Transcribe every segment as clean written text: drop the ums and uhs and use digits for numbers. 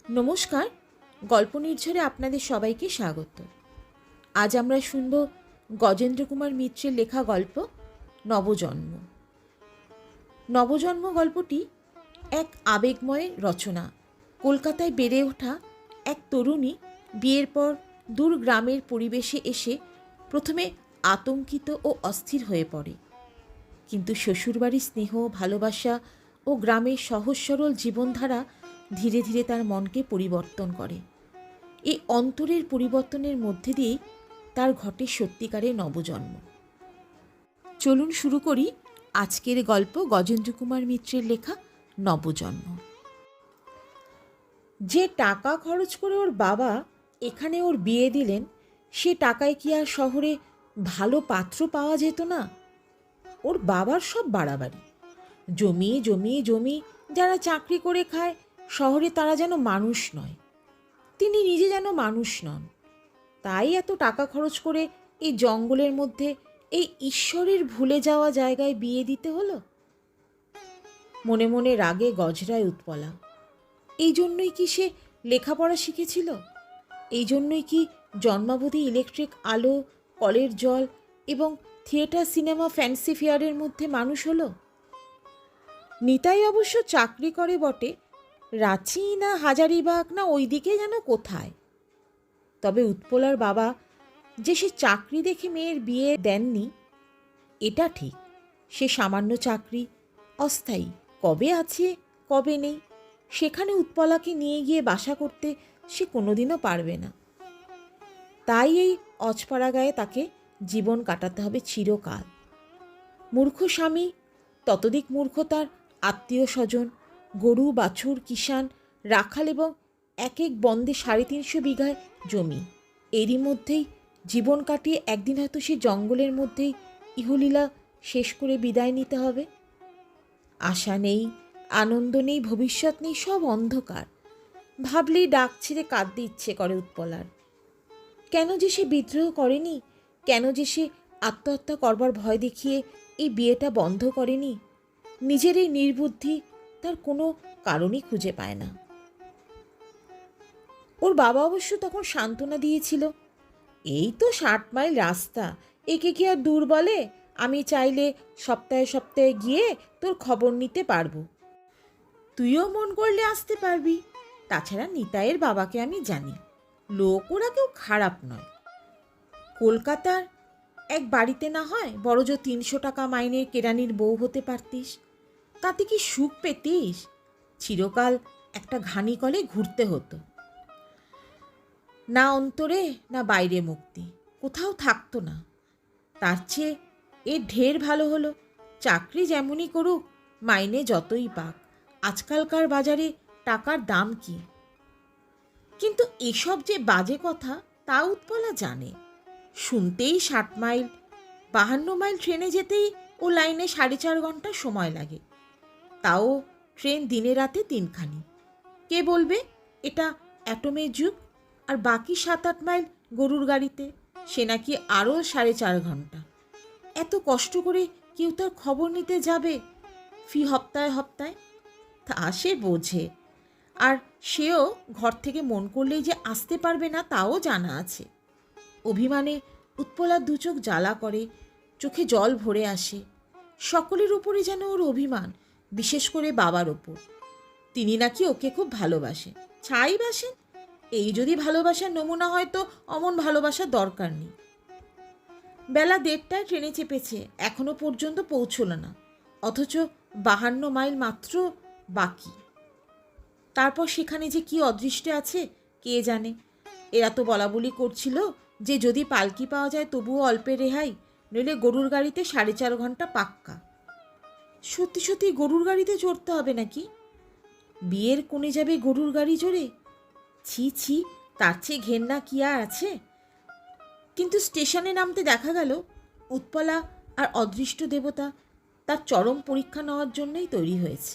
নমস্কার, গল্প নির্ঝরে আপনাদের সবাইকে স্বাগত। আজ আমরা শুনব গজেন্দ্র কুমার মিত্রের লেখা গল্প নবজন্ম। নবজন্ম গল্পটি এক আবেগময় রচনা। কলকাতায় বেড়ে ওঠা এক তরুণী বিয়ের পর দূর গ্রামের পরিবেশে এসে প্রথমে আতঙ্কিত ও অস্থির হয়ে পড়ে, কিন্তু শ্বশুরবাড়ির স্নেহ, ভালোবাসা ও গ্রামের সহজ সরল জীবনধারা ধীরে ধীরে তার মনকে পরিবর্তন করে। এই অন্তরের পরিবর্তনের মধ্যে দিয়েই তার ঘটে সত্যিকারের নবজন্ম। চলুন শুরু করি আজকের গল্প গজেন্দ্র কুমার মিত্রের লেখা নবজন্ম। যে টাকা খরচ করে ওর বাবা এখানে ওর বিয়ে দিলেন, সে টাকায় কি আর শহরে ভালো পাত্র পাওয়া যেত না? ওর বাবার সব বাড়াবাড়ি, জমি জমি জমি। যারা চাকরি করে খায় শহরে, তারা যেন মানুষ নয়। তিনি নিজে যেন মানুষ নন। তাই এত টাকা খরচ করে এই জঙ্গলের মধ্যে এই ঈশ্বরের ভুলে যাওয়া জায়গায় বিয়ে দিতে হলো। মনে মনে রাগে গজরায় উৎপলা। এই জন্যই কি সে লেখাপড়া শিখেছিল? এই জন্যই কি জন্মাবধি ইলেকট্রিক আলো, কলের জল এবং থিয়েটার, সিনেমা, ফ্যান্সি ফেয়ারের মধ্যে মানুষ হলো? নিতাই অবশ্য চাকরি করে বটে, রাঁচি না হাজারিবাগ না ওই দিকে যেন কোথায়। তবে উৎপলার বাবা যে সে চাকরি দেখে মেয়ের বিয়ে দেননি, এটা ঠিক। সে সামান্য চাকরি, অস্থায়ী, কবে আছে কবে নেই, সেখানে উৎপলাকে নিয়ে গিয়ে বাসা করতে সে কোনোদিনও পারবে না। তাই এই অজপাড়া গায়ে তাকে জীবন কাটাতে হবে চিরকাল। মূর্খ স্বামী, ততোধিক মূর্খ তার আত্মীয় স্বজন, গরু, বাছুর, কিষান, রাখাল এবং এক এক বন্দে 350 বিঘায় জমি। এরই মধ্যেই জীবন কাটিয়ে একদিন হয়তো সে জঙ্গলের মধ্যেই ইহলীলা শেষ করে বিদায় নিতে হবে। আশা নেই, আনন্দ নেই, ভবিষ্যৎ নেই, সব অন্ধকার। ভাবলেই ডাক ছেড়ে কাঁদতে ইচ্ছে করে উৎপলার। কেন যে সে বিদ্রোহ করেনি? কেন যে সে আত্মহত্যা করবার ভয় দেখিয়ে এই বিয়েটা বন্ধ করেনি? নিজের এই নির্বুদ্ধি তার কোনো কারণই খুঁজে পায় না। ওর বাবা অবশ্য তখন সান্ত্বনা দিয়েছিল, এই তো 60 মাইল রাস্তা, একে কি আর দূর বলে? আমি চাইলে সপ্তাহে সপ্তাহে গিয়ে তোর খবর নিতে পারবো, তুইও মন করলে আসতে পারবি। তাছাড়া নিতাইয়ের বাবাকে আমি জানি, লোক ওরা কেউ খারাপ নয়। কলকাতার এক বাড়িতে না হয় বড়জো 300 টাকা মাইনের কেরানির বউ হতে পারতিস, তাতে কি সুখ পেতিস? চিরকাল একটা ঘানি কলে ঘুরতে হতো, না অন্তরে না বাইরে মুক্তি, কোথাও থাকতো না। তার চেয়ে এ ঢের ভালো হলো। চাকরি যেমনই করুক, মাইনে যতই পাক, আজকালকার বাজারে টাকার দাম কি? কিন্তু এসব যে বাজে কথা তা উৎপলা জানে। শুনতেই 60 মাইল, 52 মাইল ট্রেনে যেতেই ও লাইনে 4.5 ঘন্টা সময় লাগে। তাও ট্রেন দিনে রাতে 3খানি। কে বলবে এটা অ্যাটমের যুগ? আর বাকি 7-8 মাইল গরুর গাড়িতে, সে নাকি আরও 4.5 ঘন্টা। এত কষ্ট করে কেউ তার খবর নিতে যাবে ফি হপ্তায় হপ্তায়? তা সে বোঝে। আর সেও ঘর থেকে মন করলেই যে আসতে পারবে না তাও জানা আছে। অভিমানে উৎপলার দুচোখ জ্বালা করে, চোখে জল ভরে আসে। সকলের উপরে যেন ওর অভিমান, বিশেষ করে বাবার ওপর। তিনি নাকি ওকে খুব ভালোবাসে, ছাই বাসেন। এই যদি ভালোবাসার নমুনা হয় তো অমন ভালোবাসার দরকার নেই। বেলা 1:30টায় ট্রেনে চেপেছে, এখনো পর্যন্ত পৌঁছল না, অথচ 52 মাইল মাত্র বাকি। তারপর সেখানে যে কি অদৃষ্টে আছে কে জানে। এরা তো বলা বলি করছিল যে যদি পালকি পাওয়া যায় তবুও অল্পে রেহাই, নইলে গরুর গাড়িতে 4.5 ঘন্টা পাক্কা। সত্যি সত্যি গরুর গাড়িতে চড়তে হবে নাকি? বিয়ের কোণে যাবে গরুর গাড়ি চড়ে? ছি ছি, তার চেয়ে ঘেন্না কি আর আছে? কিন্তু স্টেশনে নামতে দেখা গেল উৎপলা আর অদৃষ্ট দেবতা তার চরম পরীক্ষা নেওয়ার জন্যই তৈরি হয়েছে।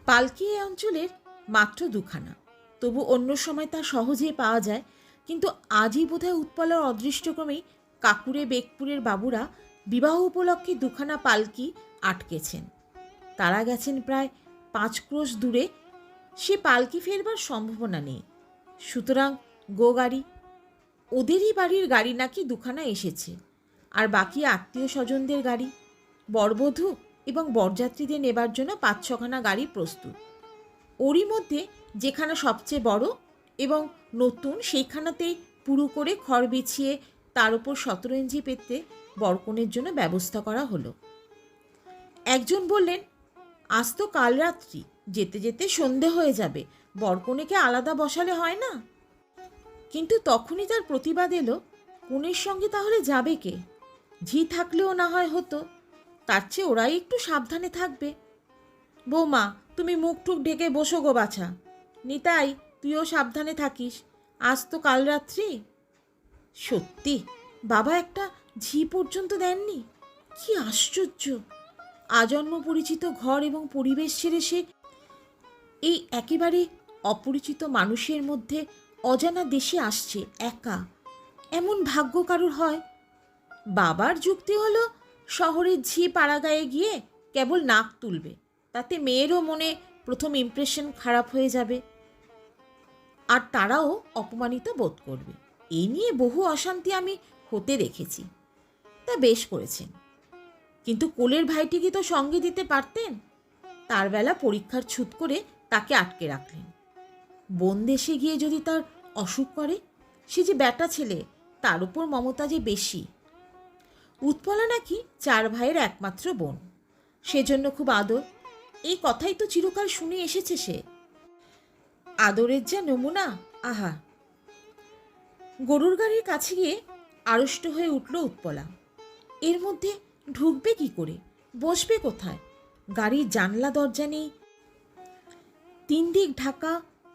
পালকি এই অঞ্চলের মাত্র 2খানা, তবু অন্য সময় তা সহজেই পাওয়া যায়। কিন্তু আজই বোধহয় উৎপলার অদৃষ্টক্রমেই কাকুরে বেগপুরের বাবুরা বিবাহ উপলক্ষে 2খানা পালকি আটকেছেন। তারা গেছেন প্রায় 5 ক্রোশ দূরে সে পালকি ফেরবার সম্ভাবনা নেই। সুতরাং গো গাড়ি। ওদেরই বাড়ির গাড়ি নাকি দুখানা এসেছে, আর বাকি আত্মীয় স্বজনদের গাড়ি। বরবধূ এবং বরযাত্রীদের নেবার জন্য 5-6খানা গাড়ি প্রস্তুত। ওরই মধ্যে যেখানে সবচেয়ে বড় এবং নতুন সেইখানাতেই পুরো করে খড় বিছিয়ে তার উপর 17 ইঞ্চি পেতে বরকনের জন্য ব্যবস্থা করা হলো। একজন বললেন, আজ তো কাল রাত্রি, যেতে যেতে সন্ধে হয়ে যাবে, বরকনেকে আলাদা বসালে হয় না? কিন্তু তখনই তার প্রতিবাদ এলো, কনের সঙ্গে তাহলে যাবে কে? ঝি থাকলেও না হয় হতো, তার চেয়ে ওরাই একটু সাবধানে থাকবে। বৌমা, তুমি মুখ টুক ঢেকে বসো গো বাছা। নিতাই, তুইও সাবধানে থাকিস, আজ তো কাল রাত্রি। সত্যি বাবা একটা ঝি পর্যন্ত দেননি? কি আশ্চর্য! আজন্ম পরিচিত ঘর এবং পরিবেশ ছেড়ে সে এই একেবারে অপরিচিত মানুষের মধ্যে অজানা দেশে আসছে একা। এমন ভাগ্য কারুর হয়? বাবার যুক্তি হলো, শহরের ঝি পাড়াগায়ে গিয়ে কেবল নাক তুলবে, তাতে মেয়েরও মনে প্রথম ইমপ্রেশন খারাপ হয়ে যাবে, আর তারাও অপমানিত বোধ করবে। এই নিয়ে বহু অশান্তি আমি হতে দেখেছি। তা বেশ করেছেন, কিন্তু কোলের ভাইটিকে তো সঙ্গে দিতে পারতেন। তার বেলা পরীক্ষার ছুত করে তাকে আটকে রাখলেন। বন দেশে গিয়ে যদি তার অসুখ করে, সে যে ব্যাটা ছেলে, তার উপর মমতা যে বেশি। উৎপলা নাকি 4 ভাইয়ের একমাত্র বোন, সেজন্য খুব আদর। এই কথাই তো চিরকাল শুনে এসেছে সে। আদরের যা নমুনা, আহা! গরুর গাড়ির কাছে গিয়ে আড়ষ্ট হয়ে উঠল উৎপলা। এর মধ্যে ঢুকবে কি করে, বসবে কোথায়? গাড়ির জানলা দরজা নেই, 3 দিক ঢাকা,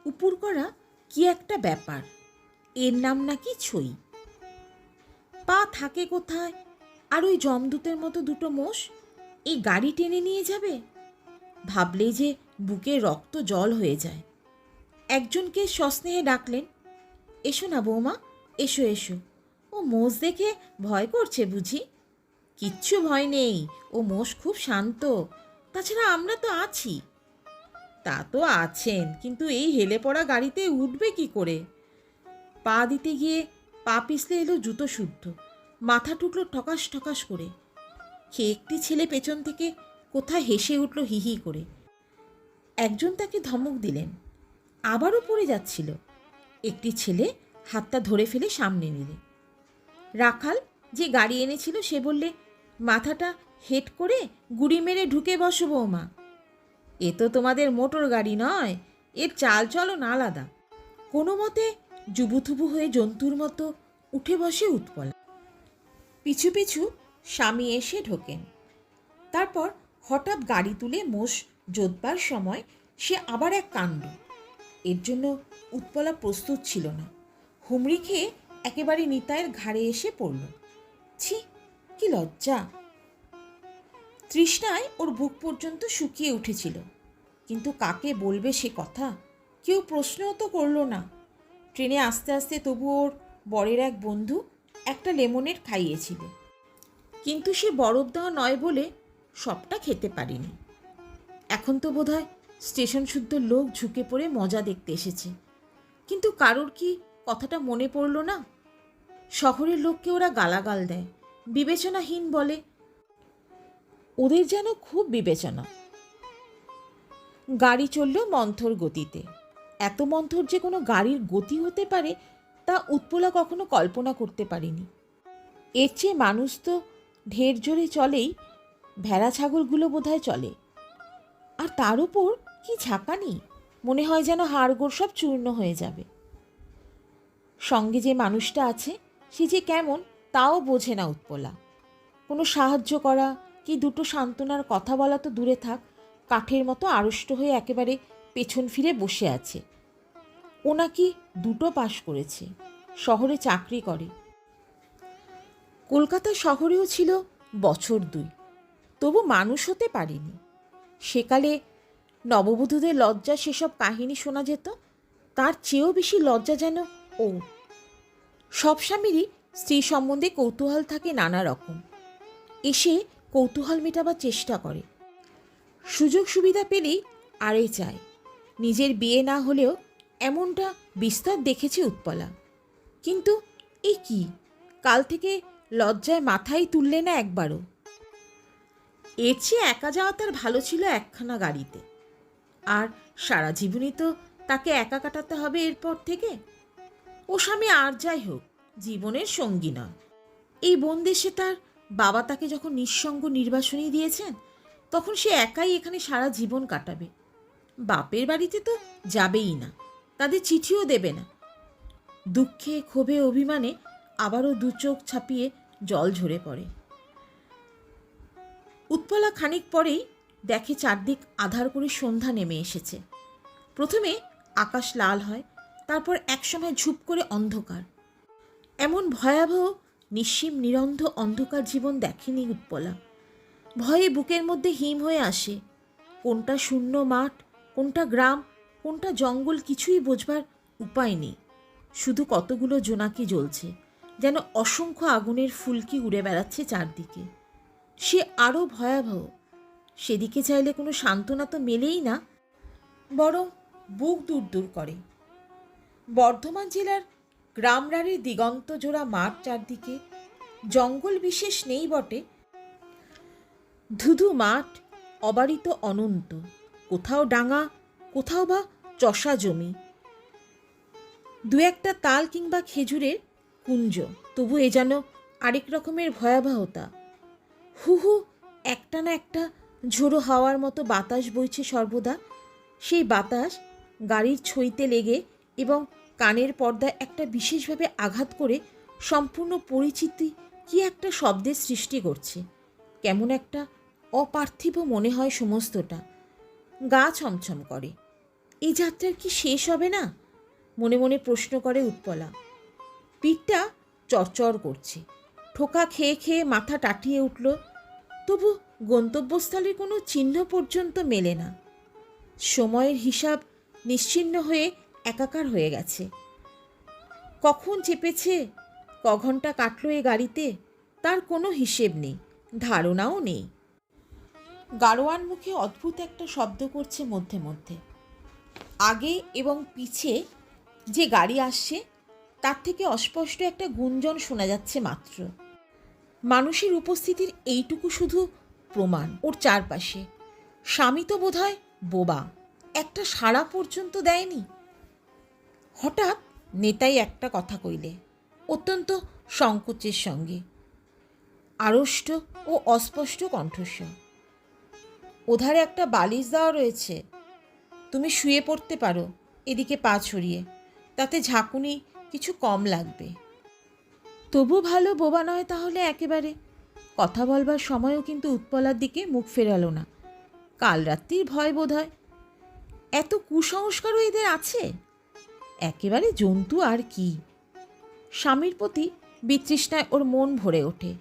উপুর করা কি একটা ব্যাপার। এর নাম নাকি ছই। পা থাকে কোথায়? আর ওই যমদূতের মতো দুটো মোষ এই গাড়ি টেনে নিয়ে যাবে? ভাবলেই যে বুকে রক্ত জল হয়ে যায়। একজনকে সস্নেহে ডাকলেন, এসো না বৌমা, এসো এসো। ও মোষ দেখে ভয় করছে বুঝি? কিচ্ছু ভয় নেই, ও মোষ খুব শান্ত। তাছাড়া আমরা তো আছি। তা তো আছেন, কিন্তু এই হেলে পড়া গাড়িতে উঠবে কি করে? পা দিতে গিয়ে পা পিছলে এলো জুতো শুদ্ধ, মাথা ঠুকলো ঠকাস ঠকাস করে। একটি ছেলে পেছন থেকে কোথায় হেসে উঠল হি হি করে। একজন তাকে ধমক দিলেন, আবারও পড়ে যাচ্ছিল। একটি ছেলে হাতটা ধরে ফেলে সামনে নিলে। রাখাল যে গাড়ি এনেছিল সে বললে, মাথাটা হেট করে গুড়ি মেরে ঢুকে বসো বৌমা। এ তো তোমাদের মোটর গাড়ি নয়, এর চাল চলন আলাদা। কোনো মতে জুবুথুবু হয়ে জন্তুর মতো উঠে বসে উৎপলা। পিছু পিছু স্বামী এসে ঢোকেন। তারপর হঠাৎ গাড়ি তুলে মোষ জোতবার সময় সে আবার এক কাণ্ড। এর জন্য উৎপলা প্রস্তুত ছিল না। হুমড়ি খেয়ে একেবারে নিতাইয়ের ঘাড়ে এসে পড়ল। ছি, কি লজ্জা! তৃষ্ণায় ওর বুক পর্যন্ত শুকিয়ে উঠেছিল, কিন্তু কাকে বলবে সে কথা? কেউ প্রশ্নও তো করল না। ট্রেনে আস্তে আস্তে তবু ওর বরের এক বন্ধু একটা লেমনেড খাইয়েছিল, কিন্তু সে বরফ দেওয়া নয় বলে সবটা খেতে পারিনি। এখন তো বোধহয় স্টেশন শুদ্ধ লোক ঝুঁকে পড়ে মজা দেখতে এসেছে, কিন্তু কারোর কি কথাটা মনে পড়ল না? শহরের লোককে ওরা গালাগাল দেয়, বিবেচনাহীন বলে। ওদের যেন খুব বিবেচনা। গাড়ি চলল মন্থর গতিতে। এত মন্থর যে কোনো গাড়ির গতি হতে পারে তা উৎপলা কখনো কল্পনা করতে পারেনি। এর চেয়ে মানুষ তো ঢের জোরে চলেই, ভেড়া ছাগলগুলো বোধহয় চলে। আর তার উপর কি ঝাঁকানি, মনে হয় যেন হাড়গোড় সব চূর্ণ হয়ে যাবে। সঙ্গে যে মানুষটা আছে সে যে কেমন তাও বোঝে না উৎপলা। কোনো সাহায্য করা কি দুটো সান্ত্বনার কথা বলা তো দূরে থাক, কাঠের মতো আড়ষ্ট হয়ে একেবারে পেছন ফিরে বসে আছে। ও নাকি 2টো পাশ করেছে, শহরে চাকরি করে। কলকাতা শহরেও ছিল বছর 2, তবু মানুষ হতে পারেনি। সেকালে নববধূদের লজ্জা সেসব কাহিনী শোনা যেত, তার চেয়েও বেশি লজ্জা যেন ও। সব স্বামীরই স্ত্রী সম্বন্ধে কৌতূহল থাকে নানা রকম, এসে কৌতূহল মেটাবার চেষ্টা করে। সুযোগ সুবিধা পেলেই আরে চায়, নিজের বিয়ে না হলেও এমনটা বিস্তর দেখেছে উৎপলা। কিন্তু এই কি, কাল থেকে লজ্জায় মাথাই তুললে না একবারও। এর চেয়ে একা যাওয়া তার ভালো ছিল একখানা গাড়িতে। আর সারা জীবনই তো তাকে একা কাটাতে হবে এরপর থেকে। ও স্বামী আর যাই হোক, জীবনের সঙ্গী নয়। এই বনদেশে তার বাবা তাকে যখন নিঃসঙ্গ নির্বাসনী দিয়েছেন, তখন সে একাই এখানে সারা জীবন কাটাবে। বাপের বাড়িতে তো যাবেই না, তাদের চিঠিও দেবে না। দুঃখে ক্ষোভে অভিমানে আবারও দু চোখ ছাপিয়ে জল ঝরে পড়ে। উৎপলা খানিক পরেই দেখে চারদিক আধার করে সন্ধ্যা নেমে এসেছে। প্রথমে আকাশ লাল হয়, তারপর একসময় ঝুপ করে অন্ধকার। এমন ভয়াবহ নিশ্চিম নিরন্ধ অন্ধকার জীবন দেখেনি উৎপলা। ভয়ে বুকের মধ্যে হিম হয়ে আসে। কোনটা শূন্য মাঠ, কোনটা গ্রাম, কোনটা জঙ্গল কিছুই বোঝবার উপায় নেই। শুধু কতগুলো জোনাকি জ্বলছে, যেন অসংখ্য আগুনের ফুলকি উড়ে বেড়াচ্ছে চারদিকে। সে আরও ভয়াবহ। সেদিকে চাইলে কোনো সান্ত্বনা তো মেলেই না, বরং বুক দূর দূর করে। বর্ধমান জেলার গ্রামরারির দিগন্ত জোড়া মাঠ, চারদিকে জঙ্গল বিশেষ নেই বটে, ধুধু মাঠ, অবারিত অনন্ত। কোথাও ডাঙা, কোথাও বা চষা জমি, দু একটা তাল কিংবা খেজুরের কুঞ্জ। তবু এ যেন আরেক রকমের ভয়াবহতা। হু হু একটা না একটা ঝোড়ো হাওয়ার মতো বাতাস বইছে সর্বদা। সেই বাতাস গাড়ির ছইতে লেগে এবং কানের পর্দায় একটা বিশেষভাবে আঘাত করে সম্পূর্ণ পরিচিতি কি একটা শব্দের সৃষ্টি করছে। কেমন একটা অপার্থিব মনে হয় সমস্তটা। গা ছমছম করে। এই যাত্রার কি শেষ হবে না? মনে মনে প্রশ্ন করে উৎপলা। পিঠটা চরচর করছে। ঠোকা খেয়ে খেয়ে মাথা টাটিয়ে উঠল। তবু গন্তব্যস্থলের কোনো চিহ্ন পর্যন্ত মেলে না। সময়ের হিসাব নিশ্চিহ্ন হয়ে একাকার হয়ে গেছে। কখন চেপেছে, ক ঘন্টা কাটল এ গাড়িতে, তার কোনো হিসেব নেই, ধারণাও নেই। গাড়োয়ান মুখে অদ্ভুত একটা শব্দ করছে মধ্যে মধ্যে। আগে এবং পিছে যে গাড়ি আসছে তার থেকে অস্পষ্ট একটা গুঞ্জন শোনা যাচ্ছে মাত্র। মানুষের উপস্থিতির এইটুকু শুধু প্রমাণ ওর চারপাশে। স্বামী তো বোধহয় বোবা, একটা সাড়া পর্যন্ত দেয়নি। হঠাৎ নেতাই একটা কথা কইলে, অত্যন্ত সংকোচের সঙ্গে, আড়ষ্ট ও অস্পষ্ট কণ্ঠস্বর। ওধারে একটা বালিশ দেওয়া রয়েছে, তুমি শুয়ে পড়তে পারো এদিকে পা ছড়িয়ে, তাতে ঝাঁকুনি কিছু কম লাগবে। তবু ভালো বোবা নয় তাহলে একেবারে। কথা বলবার সময়ও কিন্তু উৎপলার দিকে মুখ ফেরালো না। কাল রাত্রির ভয় বোধ হয়। এত কুসংস্কারও এদের আছে। একেবারে জন্তু আর কি। স্বামীর প্রতি বিতৃষ্ণায় ওর মন ভরে ওঠে।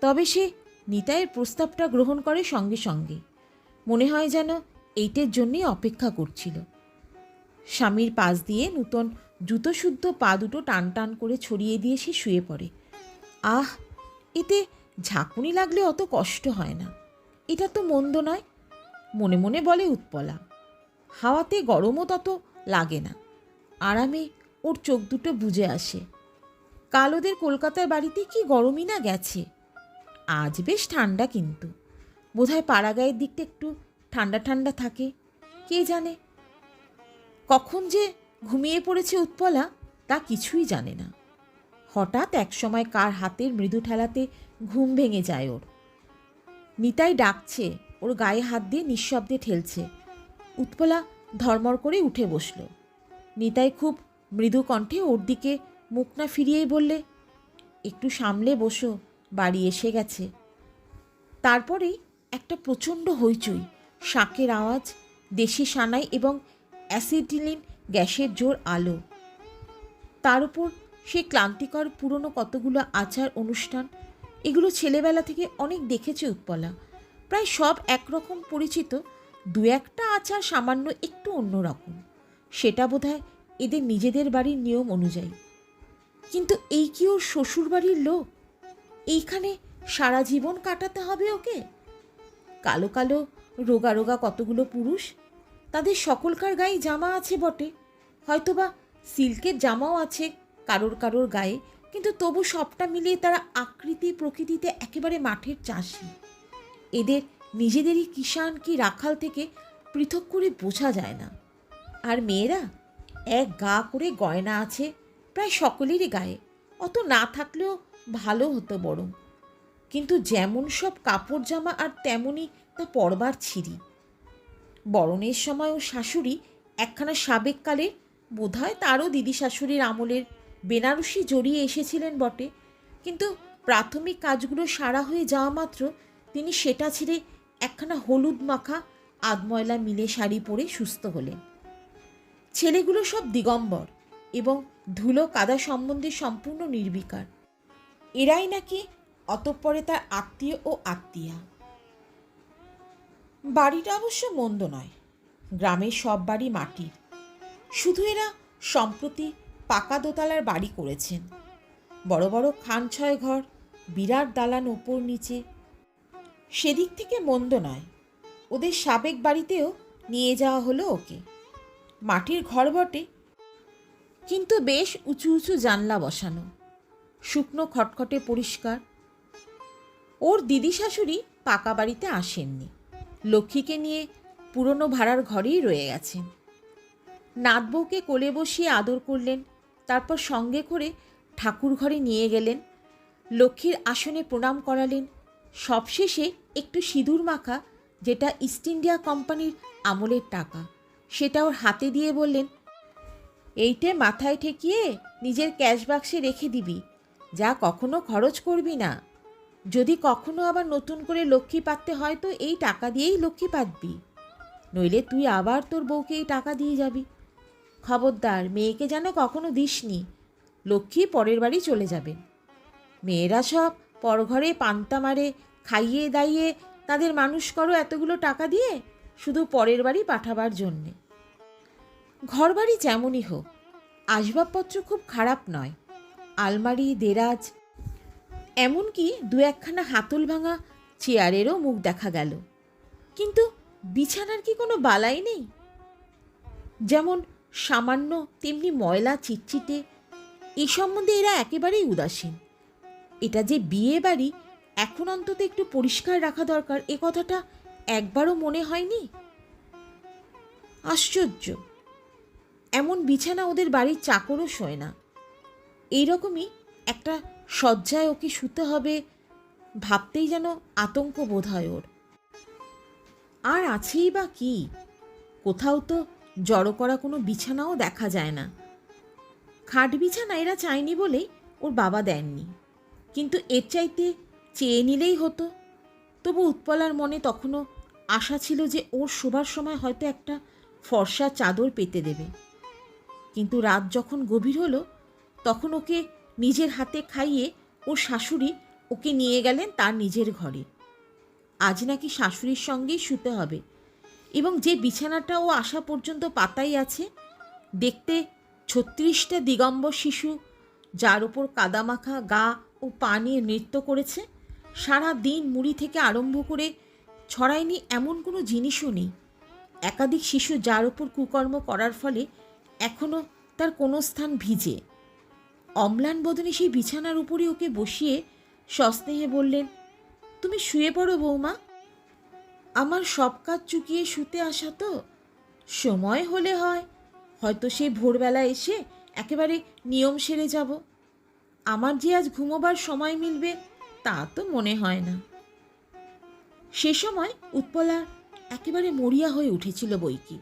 তবে সে নিতাইয়ের প্রস্তাবটা গ্রহণ করে সঙ্গে সঙ্গে। মনে হয় যেন এইটের জন্যই অপেক্ষা করছিল। স্বামীর পাশ দিয়ে নূতন জুতোশুদ্ধ পা দুটো টান টান করে ছড়িয়ে দিয়ে সে শুয়ে পড়ে। আহ, এতে ঝাঁকুনি লাগলে অত কষ্ট হয় না, এটা তো মন্দ নয়, মনে মনে বলে উৎপলা। হাওয়াতে গরমও তত লাগে না, আরামে ওর চোখ দুটো বুজে আসে। কাল ওদের কলকাতার বাড়িতে কি গরমই না গেছে। আজ বেশ ঠান্ডা, কিন্তু বোধহয় পাড়াগাঁয়ের দিকটা একটু ঠান্ডা ঠান্ডা থাকে, কে জানে। কখন যে ঘুমিয়ে পড়েছে উৎপলা তা কিছুই জানে না। হঠাৎ একসময় কার হাতের মৃদু ঠেলাতে ঘুম ভেঙে যায় ওর। নিতাই ডাকছে, ওর গায়ে হাত দিয়ে নিঃশব্দে ঠেলছে। উৎপলা ধর্মর করে উঠে বসল। নিতাই খুব মৃদু কণ্ঠে ওর দিকে মুখ না ফিরিয়েই বললে, একটু সামলে বসো, বাড়ি এসে গেছে। তারপরেই একটা প্রচণ্ড হইচই, শাঁখের আওয়াজ, দেশি সানাই এবং অ্যাসিটিলিন গ্যাসের জোর আলো। তার উপর সে ক্লান্তিকর পুরনো কতগুলো আচার অনুষ্ঠান। এগুলো ছেলেবেলা থেকে অনেক দেখেছে উৎপলা। প্রায় সব একরকম পরিচিত, দু একটা আচার সামান্য একটু অন্যরকম। সেটা বোধহয় এদের নিজেদের বাড়ির নিয়ম অনুযায়ী। কিন্তু এই কি ওর শ্বশুর বাড়ির লোক? এইখানে সারা জীবন কাটাতে হবে ওকে? কালো কালো রোগা রোগা কতগুলো পুরুষ, তাদের সকলকার গায়ে জামা আছে বটে, হয়তোবা সিল্কের জামাও আছে কারোর কারোর গায়ে, কিন্তু তবু সবটা মিলিয়ে তারা আকৃতি প্রকৃতিতে একেবারে মাঠের চাষি। এদের নিজেদেরই কিষাণ কি রাখাল থেকে পৃথক করে বোঝা যায় না। আর মেয়েরা এক গা করে গয়না আছে প্রায় সকলেরই গায়ে, অত না থাকলেও ভালো হতো বরং, কিন্তু যেমন সব কাপড় জামা আর তেমনই তা পরবার ছিঁড়ি। বরণের সময় ও শাশুড়ি একখানা সাবেককালে বোধহয় তারও দিদি শাশুড়ির আমলের বেনারসি জড়িয়ে এসেছিলেন বটে, কিন্তু প্রাথমিক কাজগুলো সারা হয়ে যাওয়া মাত্র তিনি সেটা ছেড়ে একখানা হলুদ মাখা আধময়লা মিলে শাড়ি পরে সুস্থ হলেন। ছেলেগুলো সব দিগম্বর এবং ধুলো কাদা সম্বন্ধে সম্পূর্ণ নির্বিকার। এরাই নাকি অতঃপরে তার আত্মীয় ও আত্মীয়া। বাড়িটা অবশ্য মন্দ নয়, গ্রামের সব বাড়ি মাটির, শুধু এরা সম্প্রতি পাকা দোতলার বাড়ি করেছেন। বড় বড় খান ছয় ঘর, বিরাট দালান ওপর নিচে, সেদিক থেকে মন্দ নয়। ওদের সাবেক বাড়িতেও নিয়ে যাওয়া হলো ওকে। মাটির ঘর বটে, কিন্তু বেশ উঁচু উঁচু জানলা বসানো, শুকনো খটখটে পরিষ্কার। ওর দিদি শাশুড়ি পাকা বাড়িতে আসেননি, লক্ষ্মীকে নিয়ে পুরনো ভাড়ার ঘরেই রয়ে গেছেন। নাতবউকে কোলে বসিয়ে আদর করলেন, তারপর সঙ্গে করে ঠাকুর ঘরে নিয়ে গেলেন, লক্ষ্মীর আসনে প্রণাম করালেন। সবশেষে একটু সিঁদুর মাখা, যেটা ইস্ট ইন্ডিয়া কোম্পানির আমলের টাকা, সেটা ওর হাতে দিয়ে বললেন, এইটে মাথায় ঠেকিয়ে নিজের ক্যাশ বাক্সে রেখে দিবি, যা কখনো খরচ করবি না। যদি কখনো আবার নতুন করে লক্ষ্মী পাততে হয় তো এই টাকা দিয়েই লক্ষ্মী পাতবি, নইলে তুই আবার তোর বউকে এই টাকা দিয়ে যাবি। খবরদার মেয়েকে যেন কখনো দিসনি, লক্ষ্মী পরের বাড়ি চলে যাবেন। মেয়েরা সব পরঘরে পান্তা মারে, খাইয়ে দাইয়ে তাদের মানুষ করো এতগুলো টাকা দিয়ে, শুধু পরের বাড়ি পাঠাবার জন্যে। ঘরবাড়ি যেমনই হোক, আসবাবপত্র খুব খারাপ নয়, আলমারি দেরাজ, এমনকি দু একখানা হাতল ভাঙা চেয়ারেরও মুখ দেখা গেল। কিন্তু বিছানার কি কোনো বালাই নেই? যেমন সামান্য তেমনি ময়লা চিটচিটে, এ সম্বন্ধে এরা একেবারেই উদাসীন। এটা যে বিয়ে বাড়ি, এখন অন্তত একটু পরিষ্কার রাখা দরকার, এ কথাটা একবারও মনে হয়নি। আশ্চর্য, এমন বিছানা ওদের বাড়ির চাকরও শোয় না। এইরকমই একটা শয্যায় ওকে শুতে হবে ভাবতেই যেন আতঙ্ক বোধ হয় ওর। আর আছেই বা কি, কোথাও তো জড়ো করা কোনো বিছানাও দেখা যায় না। খাট বিছানা এরা চায়নি বলেই ওর বাবা দেননি, কিন্তু এর চাইতে চেয়ে নিলেই হতো। তবু উৎপলার মনে তখনও আশা ছিল যে ওর শোবার সময় হয়তো একটা ফর্সা চাদর পেতে দেবে। কিন্তু রাত যখন গভীর হলো, তখন ওকে নিজের হাতে খাইয়ে ওর শাশুড়ি ওকে নিয়ে গেলেন তার নিজের ঘরে। আজ নাকি শাশুড়ির সঙ্গেই শুতে হবে, এবং যে বিছানাটা ও আসা পর্যন্ত পাতাই আছে, দেখতে 36টা দিগম্বর শিশু যার ওপর কাদামাখা গা ও পা নিয়ে নৃত্য করেছে, সারা দিন মুড়ি থেকে আরম্ভ করে ছড়ায়নি এমন কোনো জিনিসও নেই। একাধিক শিশু যার ওপর কুকর্ম করার ফলে এখনও তার কোনো স্থান ভিজে। অম্লান বদনে সেই বিছানার উপরে ওকে বসিয়ে সস্নেহে বললেন, তুমি শুয়ে পড়ো বৌমা, আমার সব কাজ চুকিয়ে শুতে আসা তো, সময় হলে হয়তো সেই ভোরবেলা এসে একেবারে নিয়ম সেরে যাব। আমার যে আজ ঘুমোবার সময় মিলবে তা তো মনে হয় না। সে সময় উৎপলা একেবারে মরিয়া হয়ে উঠেছিল বইকি।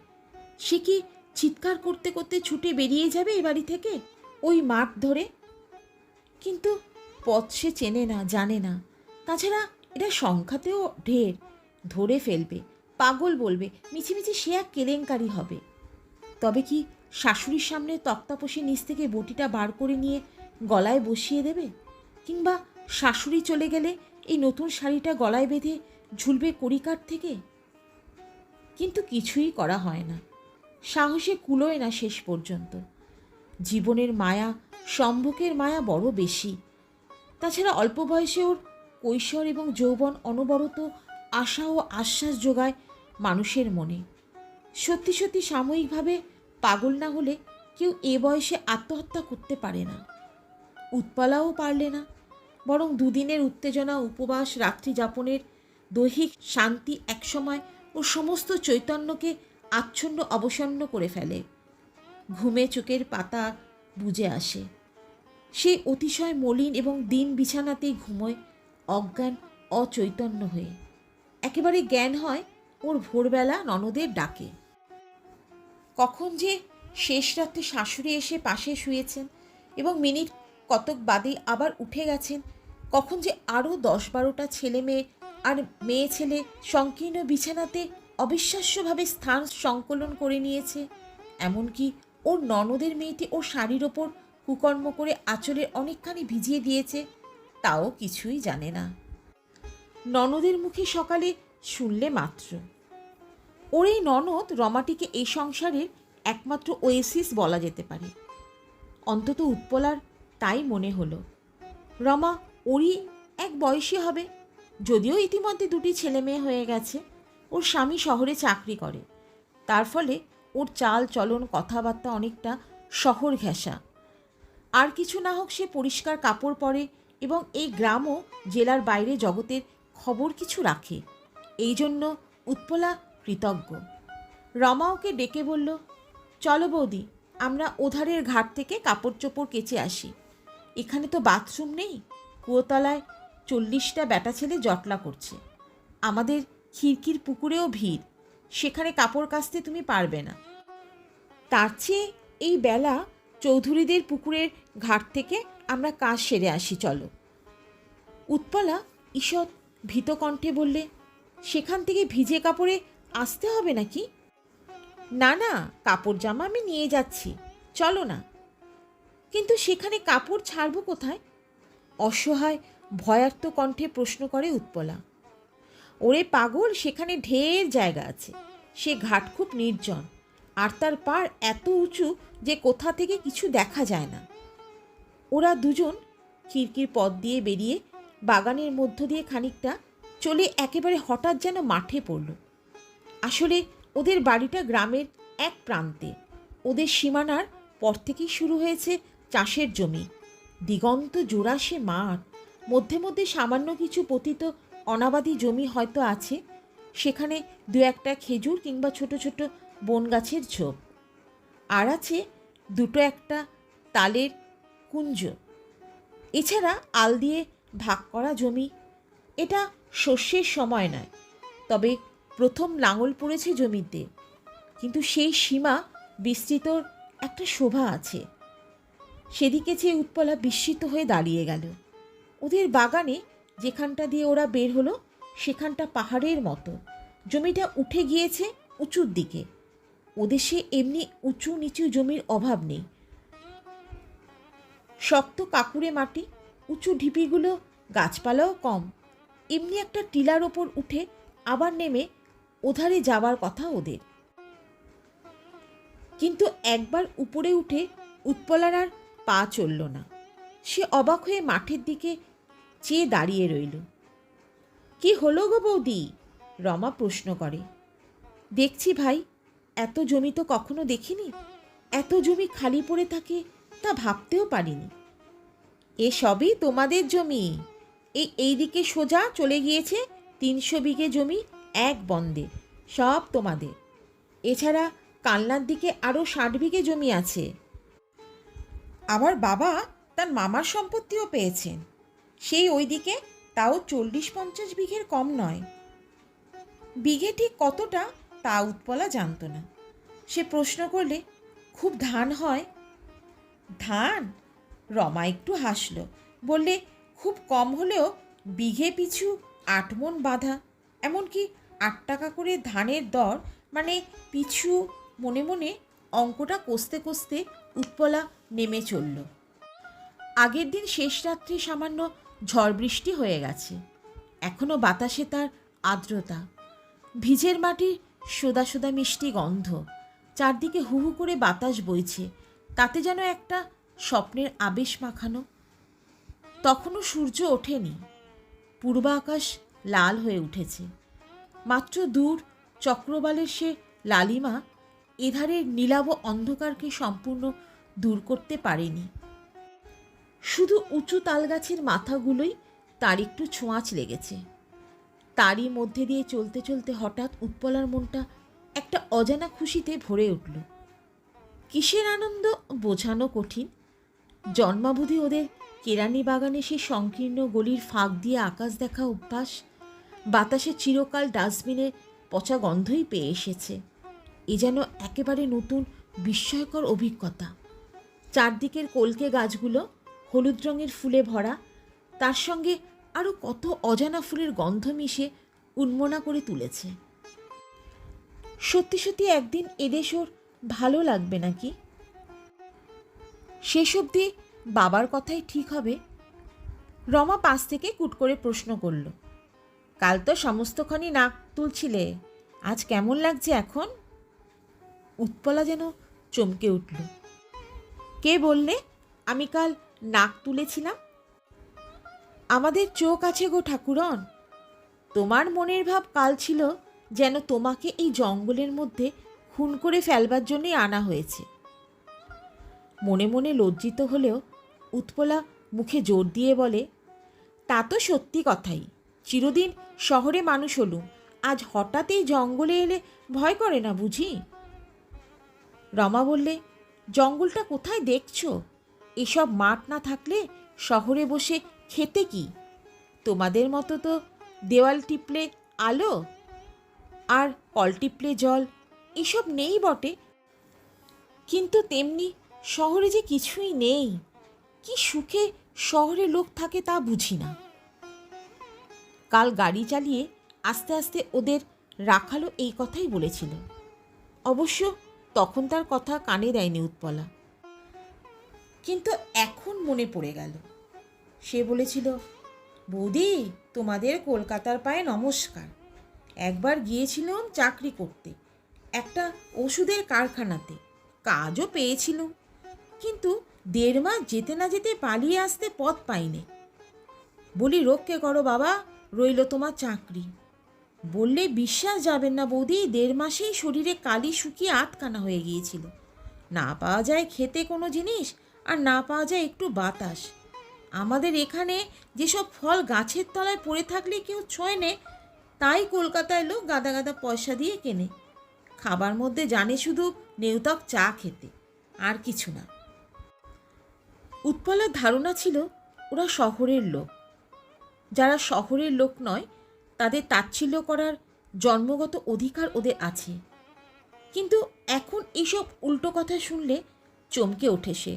সে কি চিৎকার করতে করতে ছুটে বেরিয়ে যাবে এ বাড়ি থেকে, ওই মাঠ ধরে? কিন্তু পথ সে চেনে না, জানে না। তাছাড়া এটা সংখ্যাতেও ঢের, ধরে ফেলবে, পাগল বলবে, মিছিমিছি সে এক কেলেঙ্কারি হবে। তবে কি শাশুড়ির সামনে তক্তাপোষে নিচ থেকে বটিটা বার করে নিয়ে গলায় বসিয়ে দেবে? কিংবা শাশুড়ি চলে গেলে এই নতুন শাড়িটা গলায় বেঁধে ঝুলবে কড়িকাঠ থেকে? কিন্তু কিছুই করা হয় না, সাহসে কুলোয় না শেষ পর্যন্ত। জীবনের মায়া, সম্ভোগের মায়া বড় বেশি। তাছাড়া অল্প বয়সে ওর কৈশোর এবং যৌবন অনবরত আশা ও আশ্বাস যোগায় মানুষের মনে। সত্যি সত্যি সাময়িকভাবে পাগল না হলে কেউ এ বয়সে আত্মহত্যা করতে পারে না। উৎপলাও পারলে না, বরং দুদিনের উত্তেজনা, উপবাস, রাত্রি যাপনের দৈহিক শান্তি একসময় ওর সমস্ত চৈতন্যকে আচ্ছন্ন অবসন্ন করে ফেলে। ঘুমে চোখের পাতা বুজে আসে। সে অতিশয় মলিন এবং দিন বিছানাতেই ঘুমোয়, অজ্ঞান অচৈতন্য হয়ে। একেবারে জ্ঞান হয় ওর ভোরবেলা ননদের ডাকে। কখন যে শেষ রাত্রে শাশুড়ি এসে পাশে শুয়েছেন এবং মিনিট কতক বাদে আবার উঠে গেছেন, কখন যে আরও 10-12টা ছেলে মেয়ে আর মেয়ে ছেলে সংকীর্ণ বিছানাতে অবিশ্বাস্যভাবে স্থান সংকলন করে নিয়েছে, এমনকি ওর ননদের মেয়েটি ওর শাড়ির ওপর কুকর্ম করে আঁচলের অনেকখানি ভিজিয়ে দিয়েছে, তাও কিছুই জানে না। ননদের মুখে সকালে শুনলে মাত্র। ওর এই ননদ রমাটিকে এই সংসারের একমাত্র ওয়েসিস বলা যেতে পারে। অন্তত উৎপলার তাই মনে হলো। রমা ওরই এক বয়সী হবে, যদিও ইতিমধ্যে 2টি ছেলে মেয়ে হয়ে গেছে। ওর স্বামী শহরে চাকরি করে, তার ফলে ওর চাল চলন কথাবার্তা অনেকটা শহর ঘেঁষা। আর কিছু না হোক সে পরিষ্কার কাপড় পরে এবং এই গ্রাম ও জেলার বাইরে জগতের খবর কিছু রাখে। এই জন্য উৎপলা কৃতজ্ঞ। রমা ওকে ডেকে বলল, চলো বৌদি, আমরা ওধারের ঘাট থেকে কাপড় চোপড় কেচে আসি। এখানে তো বাথরুম নেই। কুয়োতলায় 40টা ব্যাটা ছেলে জটলা করছে। আমাদের খিড়কির পুকুরেও ভিড়, সেখানে কাপড় কাচতে তুমি পারবে না। তার চেয়ে এই বেলা চৌধুরীদের পুকুরের ঘাট থেকে আমরা কাজ সেরে আসি, চলো। উৎপলা ঈষৎ ভীতকণ্ঠে বললে, সেখান থেকে ভিজে কাপড়ে আসতে হবে নাকি? না না, কাপড় জামা আমি নিয়ে যাচ্ছি, চলো না। কিন্তু সেখানে কাপড় ছাড়ব কোথায়? অসহায় ভয়ার্ত কণ্ঠে প্রশ্ন করে উৎপলা। ওরে পাগল, সেখানে ঢের জায়গা আছে। সে ঘাট খুব নির্জন, আর তার পাড় এত উঁচু যে কোথা থেকে কিছু দেখা যায় না। ওরা দুজন খিড়কির পথ দিয়ে বেরিয়ে বাগানের মধ্য দিয়ে খানিকটা চলে একেবারে হঠাৎ যেন মাঠে পড়ল। আসলে ওদের বাড়িটা গ্রামের এক প্রান্তে। ওদের সীমানার পর থেকেই শুরু হয়েছে চাষের জমি। দিগন্ত জোড়া সে মাঠ, মধ্যে মধ্যে সামান্য কিছু পতিত অনাবাদি জমি হয়তো আছে, সেখানে 2-1টা খেজুর কিংবা ছোট ছোট বন গাছের ঝোপ। আর আছে 2-1টা তালের কুঞ্জ। এছাড়া আল দিয়ে ভাগ করা জমি। এটা শস্যের সময় নয়, তবে প্রথম লাঙল পড়েছে জমিতে। কিন্তু সেই সীমা বিস্তৃতর একটা শোভা আছে। সেদিকে চেয়ে উৎপলা বিস্মিত হয়ে দাঁড়িয়ে গেল। ওদের বাগানে যেখানটা দিয়ে ওরা বের হলো সেখানটা পাহাড়ের মতো। জমিটা উঠে গিয়েছে উঁচুর দিকে। ওদেশে এমনি উঁচু নিচু জমির অভাব নেই। শক্ত কাকুরে মাটি, উঁচু ঢিপিগুলো, গাছপালাও কম। এমনি একটা টিলার ওপর উঠে আবার নেমে ওধারে যাওয়ার কথা ওদের। কিন্তু একবার উপরে উঠে উৎপলার আর পা চলল না। সে অবাক হয়ে মাঠের দিকে চেয়ে দাঁড়িয়ে রইল। কি হলো গো বৌদি? রমা প্রশ্ন করে। দেখছি ভাই, এত জমি তো কখনো দেখিনি। এত জমি খালি পড়ে থাকে তা ভাবতেও পারিনি। এ সবই তোমাদের জমি। এই দিকে সোজা চলে গিয়েছে 300 বিঘে জমি এক বন্দে, সব তোমাদের। এছাড়া কালনার দিকে আরও 60 বিঘে জমি আছে। আবার বাবা তার মামার সম্পত্তিও পেয়েছেন, সেই ওইদিকে, তাও 40-50 বিঘের কম নয়। বিঘে ঠিক কতটা তা উৎপলা জানত না। সে প্রশ্ন করলে, খুব ধান হয়? ধান? রমা একটু হাসল, বললে, খুব কম হলেও বিঘে পিছু 8 মণ বাঁধা। এমনকি 8 টাকা করে ধানের দর, মানে পিছু। মনে মনে অঙ্কটা কষতে কষতে উৎপলা নেমে চলল। আগের দিন শেষ রাত্রে সামান্য ঝড় বৃষ্টি হয়ে গেছে। এখনও বাতাসে তার আর্দ্রতা, ভিজের মাটির সোদা সোদা মিষ্টি গন্ধ। চারদিকে হু হু করে বাতাস বইছে, তাতে যেন একটা স্বপ্নের আবেশ মাখানো। তখনও সূর্য ওঠেনি। পূর্ব আকাশ লাল হয়ে উঠেছে। মাত্র দূর চক্রবালের সে লালিমা এধারের নীলাভ অন্ধকারকে সম্পূর্ণ দূর করতে পারেনি। শুধু উঁচু তালগাছের মাথাগুলোই তার একটু ছোঁয়াচ লেগেছে। তারই মধ্যে দিয়ে চলতে চলতে হঠাৎ উৎপলার মনটা একটা অজানা খুশিতে ভরে উঠল। কিসের আনন্দ বোঝানো কঠিন। জন্মাবধি ওদের কেরানি বাগানে সে সংকীর্ণ গলির ফাঁক দিয়ে আকাশ দেখা অভ্যাস, বাতাসে চিরকাল ডাস্টবিনের পচা গন্ধই পেয়ে এসেছে। এ যেন একেবারে নতুন বিস্ময়কর অভিজ্ঞতা। চারদিকের কলকে গাছগুলো হলুদ রঙের ফুলে ভরা, তার সঙ্গে আরও কত অজানা ফুলের গন্ধ মিশে উন্মনা করে তুলেছে। সত্যি সত্যি একদিন এদেশ ওর ভালো লাগবে নাকি? শেষ অবধি বাবার কথাই ঠিক হবে। রমা পাশ থেকে কুট করে প্রশ্ন করল, কাল তো সমস্তক্ষণই নাক তুলছিলে, আজ কেমন লাগছে এখন? উৎপলা যেন চমকে উঠল। কে বললে আমি কাল নাক তুলেছিলাম? আমাদের চোখ আছে গো ঠাকুরন। তোমার মনের ভাব কাল ছিল যেন তোমাকে এই জঙ্গলের মধ্যে খুন করে ফেলবার জন্যই আনা হয়েছে। মনে মনে লজ্জিত হলেও উৎপলা মুখে জোর দিয়ে বলে, তা তো সত্যি কথাই। চিরদিন শহরে মানুষ হলুম, আজ হঠাৎ এই জঙ্গলে এলে ভয় করে না বুঝি? রমা বললে, জঙ্গলটা কোথায় দেখছো? এসব মাঠ না থাকলে শহরে বসে খেতে কি? তোমাদের মতো তো দেওয়াল টিপলে আলো আর কল টিপলে জল এসব নেই বটে, কিন্তু তেমনি শহরে যে কিছুই নেই। কি সুখে শহরে লোক থাকে তা বুঝি না। কাল গাড়ি চালিয়ে আস্তে আস্তে ওদের রাখালো এই কথাই বলেছিল। অবশ্য তখন তার কথা কানে দেয়নি উৎপলা, কিন্তু এখন মনে পড়ে গেল। সে বলেছিল, বৌদি তোমাদের কলকাতার পায়ে নমস্কার। একবার গিয়েছিলাম চাকরি করতে একটা ওষুধের কারখানাতে, কাজও পেয়েছিলাম, কিন্তু 1.5 মাস যেতে না যেতে পালিয়ে আসতে পথ পাইনি। বলি, রক্ষে করো বাবা, রইল তোমার চাকরি। বললে বিশ্বাস যাবেন না বৌদি, 1.5 মাসেই শরীরে কালি শুকিয়ে আধখানা হয়ে গিয়েছিল। না পাওয়া যায় খেতে কোনো জিনিস, আর না পাওয়া যায় একটু বাতাস। আমাদের এখানে যেসব ফল গাছের তলায় পড়ে থাকলে কেউ ছোঁয় নে, তাই কলকাতায় লোক গাদা গাদা পয়সা দিয়ে কেনে। খাবার মধ্যে জানে শুধু নেউতক চা খেতে, আর কিছু না। উৎপলার ধারণা ছিল ওরা শহরের লোক। যারা শহরের লোক নয় তাদের তাচ্ছিল্য করার জন্মগত অধিকার ওদের আছে, কিন্তু এখন এসব উল্টো কথা শুনলে চমকে ওঠে সে।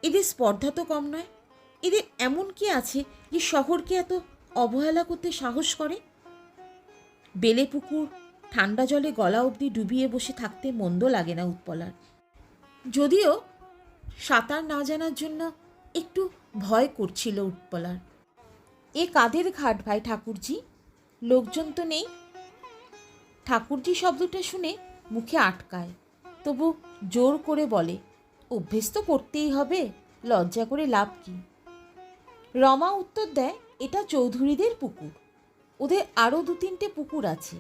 এদের স্পর্ধা তো কম নয়। এদের এমন কি আছে যে শহরকে এত অবহেলা করতে সাহস করে? বেলে পুকুর ঠান্ডা জলে গলা অবধি ডুবিয়ে বসে থাকতে মন্দ লাগে না উৎপলার, যদিও সাঁতার না জানার জন্য একটু ভয় করছিল উৎপলার। এ কাদের ঘাট ভাই ঠাকুরজি? লোকজন তো নেই। ঠাকুরজি শব্দটা শুনে মুখে আটকায়, তবু জোর করে বলে, অভ্যেস তো করতেই হবে, লজ্জা করে লাভ কি? রমা উত্তর দেয়, এটা চৌধুরীদের পুকুর, ওদের আরও 2-3টে পুকুর আছে।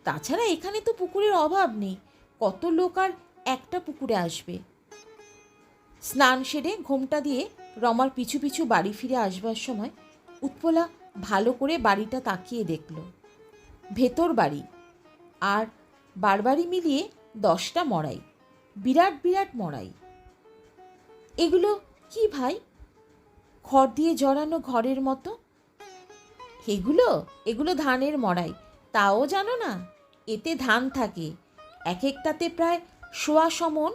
তাছাড়া এখানে তো পুকুরের অভাব নেই, কত লোক আর একটা পুকুরে আসবে। স্নান সেরে ঘোমটা দিয়ে রমার পিছু পিছু বাড়ি ফিরে আসবার সময় উৎপলা ভালো করে বাড়িটা তাকিয়ে দেখল। ভেতর বাড়ি আর বারবাড়ি মিলিয়ে 10টা মড়াই, বিরাট বিরাট মড়াই। এগুলো কি ভাই? খড় দিয়ে জড়ানো ঘরের মতো। এগুলো ধানের মড়াই, তাও জানো না? এতে ধান থাকে, এক একটাতে প্রায় 1.25 মণ,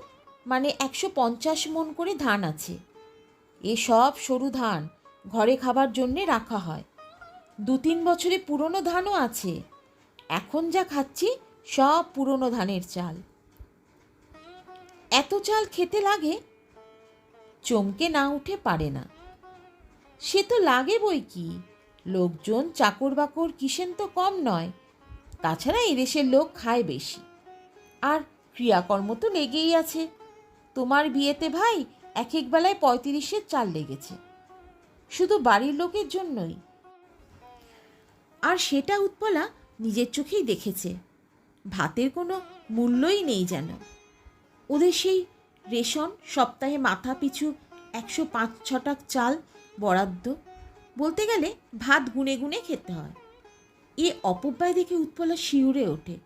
মানে 150 মণ করে ধান আছে। এসব সরু ধান ঘরে খাবার জন্যে রাখা হয়। 2-3 বছরে পুরনো ধানও আছে। এখন যা খাচ্ছি সব পুরনো ধানের চাল। এত চাল খেতে লাগে? চমকে না উঠে পারে না। সে তো লাগে বই কি, লোকজন চাকর বাকর কিসেন তো কম নয়। তাছাড়া এদেশের লোক খায় বেশি, আর ক্রিয়াকর্ম তো লেগেই আছে। তোমার বিয়েতে ভাই এক এক বেলায় 35-এর চাল লেগেছে, শুধু বাড়ির লোকের জন্যই। আর সেটা উৎপলা নিজের চোখেই দেখেছে। ভাতের কোনো মূল্যই নেই যেন। ওদের সেই রেশন সপ্তাহে মাথা পিছু 105-6 চাল বরাদ্দ, বলতে গেলে ভাত গুনে গুনে খেতে হয়। এ অপব্যয় দেখে উৎপলা শিউরে ওঠে।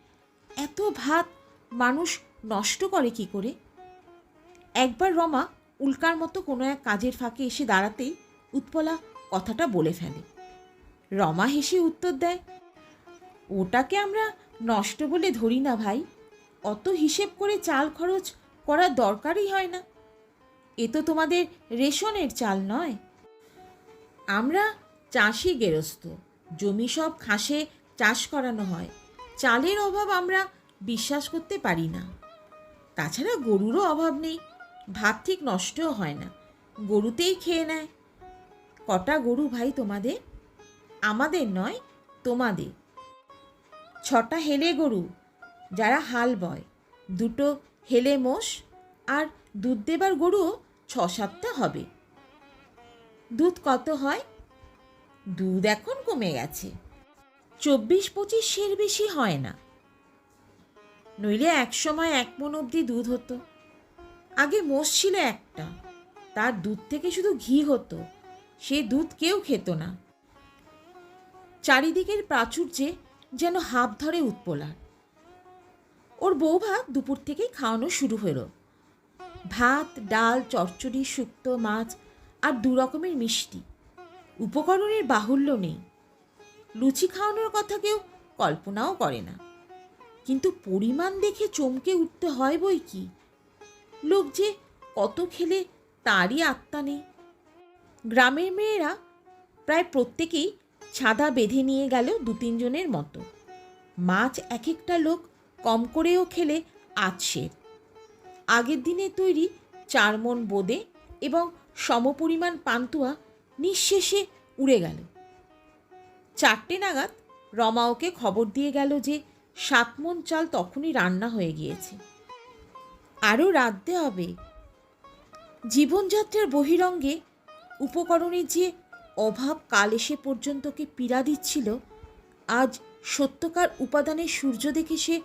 এত ভাত মানুষ নষ্ট করে কি করে? একবার রমা উল্কার মতো কোনো এক কাজের ফাঁকে এসে দাঁড়াতেই উৎপলা কথাটা বলে ফেলে। রমা হেসে উত্তর দেয়, ওটাকে আমরা নষ্ট বলে ধরি না ভাই। অত হিসেব করে চাল খরচ করার দরকারই হয় না। এ তো তোমাদের রেশনের চাল নয়। আমরা চাষি গেরস্ত, জমি সব খাসে চাষ করানো হয়। চালের অভাব আমরা বিশ্বাস করতে পারি না। তাছাড়া গরুরও অভাব নেই, ভাত ঠিক নষ্টও হয় না, গরুতেই খেয়ে নেয়। কটা গরু ভাই তোমাদের? আমাদের নয়, তোমাদের। 6টা হেলে গরু, যারা হাল বয়, 2টো হেলে মোষ, আর দুধ দেবার গরুও 6-7টা হবে। দুধ কত হয়? দুধ এখন কমে গেছে, 24-25 বেশি হয় না। নইলে এক সময় 1 মণ অবধি দুধ হতো। আগে মোষ ছিল একটা, তার দুধ থেকে শুধু ঘি হতো, সে দুধ কেউ খেত না। চারিদিকের প্রাচুর্যে যেন হাঁপ ধরে উৎপলার। ওর বৌভাত দুপুর থেকেই খাওয়ানো শুরু হলো। ভাত, ডাল, চচ্চড়ি, শুক্তো, মাছ আর 2 রকমের মিষ্টি। উপকরণের বাহুল্য নেই। লুচি খাওয়ানোর কথা কেউ কল্পনাও করে না, কিন্তু পরিমাণ দেখে চমকে উঠতে হয় বই কি। লোক যে কত খেলে তারই আত্মা নেই। গ্রামের মেয়েরা প্রায় প্রত্যেকেই ছাদা বেঁধে নিয়ে গেল 2-3 জনের মতো। মাছ এক একটা লোক কম করেও খেলে আছসের। আগের দিনে তৈরি 4 মণ বোঁদে এবং সমপরিমাণ পান্তুয়া নিঃশেষে উড়ে গেল। 4টে নাগাদ রমা ওকে খবর দিয়ে গেল যে 7 মণ চাল তখনই রান্না হয়ে গিয়েছে, আরও রাঁধতে হবে। জীবনযাত্রার বহিরঙ্গে উপকরণের যে অভাব কাল এসে পর্যন্তকে পীড়া দিচ্ছিল, আজ সত্যকার উপাদানের সূর্য দেখে সে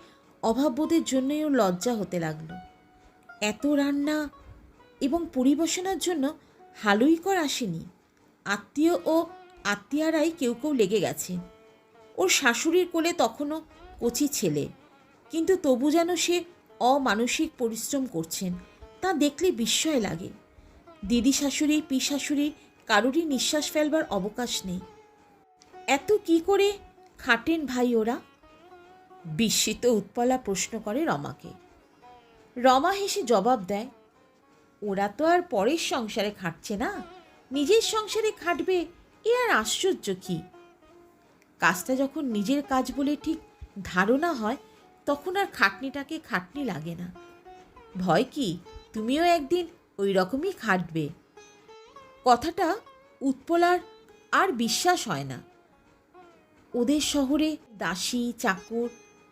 অভাববোধের জন্যই ওর লজ্জা হতে লাগলো। এত রান্না এবং পরিবেশনার জন্য হালুইকর আসেনি, আত্মীয় ও আত্মীয়ারাই কেউ কেউ লেগে গেছে। ওর শাশুড়ির কোলে তখনও কচি ছেলে, কিন্তু তবু যেন সে অমানসিক পরিশ্রম করছেন, তা দেখলে বিস্ময় লাগে। দিদি শাশুড়ি, পি শাশুড়ি কারোরই নিঃশ্বাস ফেলবার অবকাশ নেই। এত কি করে খাটেন ভাই ওরা? বিস্মিত উৎপলা প্রশ্ন করে রমাকে। রমা হেসে জবাব দেয়, ওরা তো আর পরের সংসারে খাটছে না, নিজের সংসারে খাটবে, এ আর আশ্চর্য কি? কাজটা যখন নিজের কাজ বলে ঠিক ধারণা হয়, তখন আর খাটনিটাকে খাটনি লাগে না। ভয় কি, তুমিও একদিন ওই রকমই খাটবে। কথাটা উৎপলার আর বিশ্বাস হয় না। ওদের শহরে দাসী, চাকর,